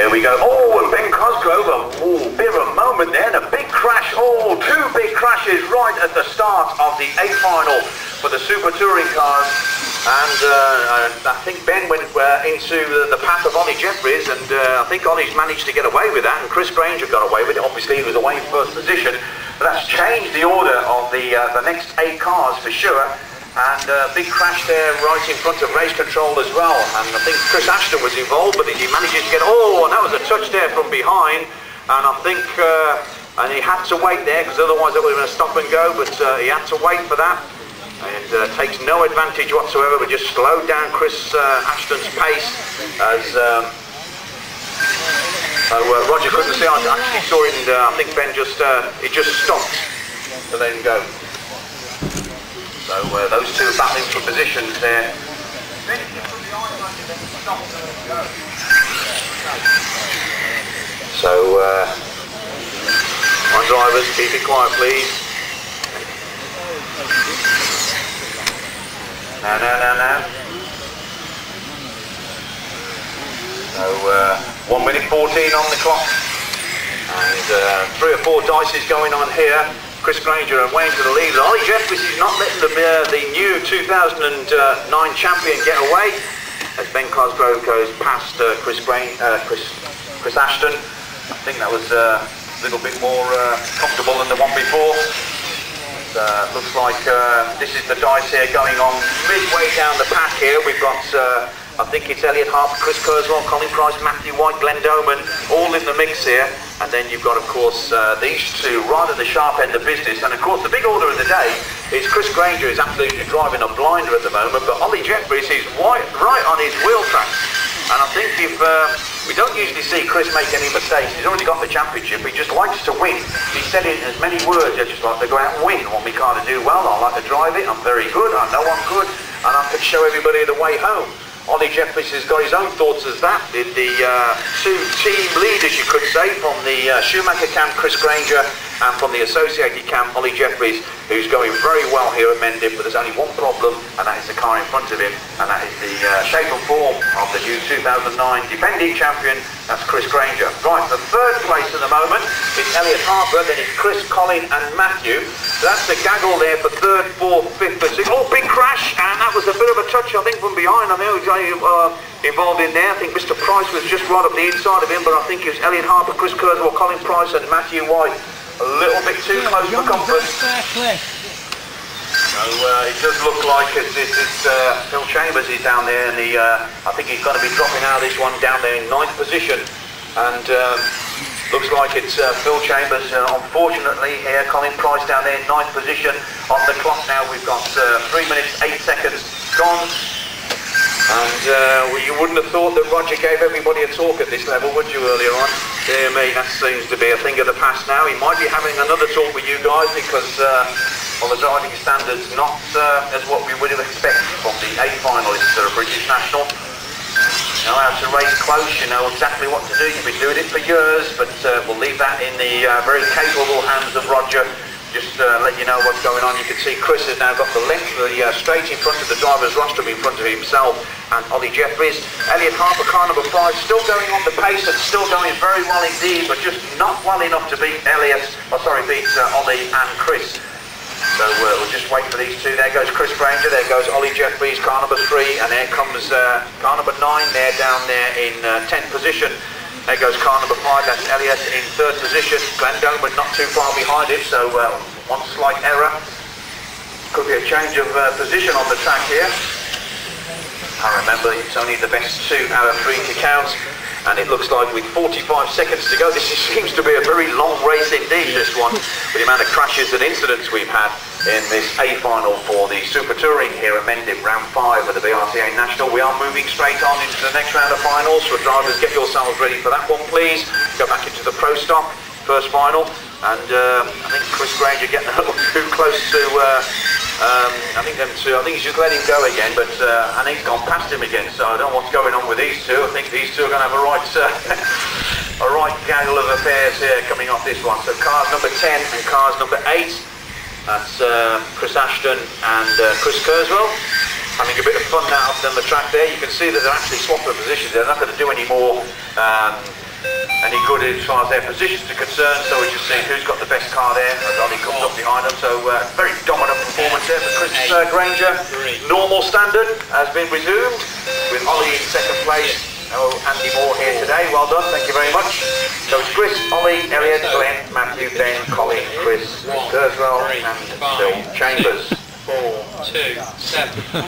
Here we go. Oh, and Ben Cosgrove, a bit of a moment there, and a big crash. Oh, two big crashes right at the start of the A final for the Super Touring cars. And I think Ben went into the path of Olly Jeffries, and I think Olly's managed to get away with that, and Chris Grainger got away with it. Obviously, he was away in first position, but that's changed the order of the next 8 cars for sure. And a big crash there right in front of race control as well. And I think Chris Ashton was involved, but he manages to get, oh, and that was a touch there from behind. And I think, and he had to wait there, because otherwise it would have been a stop and go, but he had to wait for that. And takes no advantage whatsoever, but just slowed down Chris Ashton's pace as Roger couldn't see. I actually saw it, and I think Ben just stopped to let him go. So those two are battling for positions there. So my drivers, keep it quiet please. No. So 1 minute 14 on the clock, and 3 or 4 dices going on here. Chris Grainger and Wayne to the lead. Olly Jeffries is not letting the new 2009 champion get away, as Ben Cosgrove goes past Chris Ashton. I think that was a little bit more comfortable than the one before. Looks like this is the dice here going on midway down the pack here. We've got, I think it's Elliot, Harper, Chris Kerswell, Colin Price, Matthew White, Glenn Doman, all in the mix here. And then you've got, of course, these two right at the sharp end of business. And of course, the big order of the day is Chris Grainger is absolutely driving a blinder at the moment, but Olly Jeffries is right on his wheel tracks. And I think if we don't usually see Chris make any mistakes. He's already got the championship. He just likes to win. He said it in as many words. I just like to go out and win. I want me car to do well. I like to drive it. I'm very good. I know I'm good, and I can show everybody the way home. Olly Jeffries has got his own thoughts as that. The two team leaders, you could say, from the Schumacher camp, Chris Grainger, and from the associated camp, Olly Jeffries, who's going very well here at Mendip, but there's only one problem, and that is the car in front of him, and that is the shape and form of the new 2009 defending champion. That's Chris Grainger. Right, the third place at the moment is Elliot Harper, then it's Chris, Colin and Matthew. So that's the gaggle there for 3rd, 4th, 5th and 6th. Oh, big crash, and that was a bit of a touch, I think, from behind. I know he's involved in there. I think Mr. Price was just right up the inside of him, but I think it was Elliot Harper, Chris Kerswell, Colin Price and Matthew White. A little bit too close for comfort. So it does look like it's Phil Chambers is down there, and I think he's going to be dropping out of this one down there in 9th position. And looks like it's Phil Chambers. Unfortunately here, Colin Price down there in 9th position. On the clock now we've got 3 minutes 8 seconds gone. And well, you wouldn't have thought that Roger gave everybody a talk at this level, would you, earlier on? Dear me, that seems to be a thing of the past now. He might be having another talk with you guys because, well, the driving standards not as what we would have expected from the 8 finalists that are British National. You know how to race close, you know exactly what to do. You've been doing it for years, but we'll leave that in the very capable hands of Roger. Just let you know what's going on. You can see Chris has now got the length of the straight in front of the driver's rostrum in front of himself and Olly Jeffries. Elliot Harper, car number 5, still going on the pace and still going very well indeed, but just not well enough to beat beat Olly and Chris. So we'll just wait for these two. There goes Chris Grainger, there goes Olly Jeffries, car number 3, and there comes car number 9 there down there in 10th position. There goes car number 5, that's Elliot in 3rd position. Glenn Doman not too far behind him, so one slight error. Could be a change of position on the track here. I remember it's only the best 2 out of 3 to count. And it looks like with 45 seconds to go, this seems to be a very long race indeed, this one, with the amount of crashes and incidents we've had in this A final for the Super Touring here at Mendip, round 5 of the BRCA National. We are moving straight on into the next round of finals. So drivers, get yourselves ready for that one, please. Go back into the Pro Stock, first final. And I think Chris Grainger getting a little too close to, I think he's just let him go again, but and he's gone past him again, so I don't know what's going on with these two. I think these two are going to have a right gaggle of affairs here coming off this one. So cars number 10 and cars number 8, that's Chris Ashton and Chris Kerswell, having a bit of fun now on the track there. You can see that they're actually swapping positions. They're not going to do any more any good as far as their positions are concerned, so we're just seeing who's got the best car there as Olly comes up behind them. So very dominant performance there for Chris Grainger. Normal standard has been resumed with Olly in second place. Oh, Andy Moore here today, well done, thank you very much. So it's Chris, Olly, Elliot, Glenn, Matthew, Ben, Colin, Chris, Kerswell and Phil Chambers. 4, 2, 7.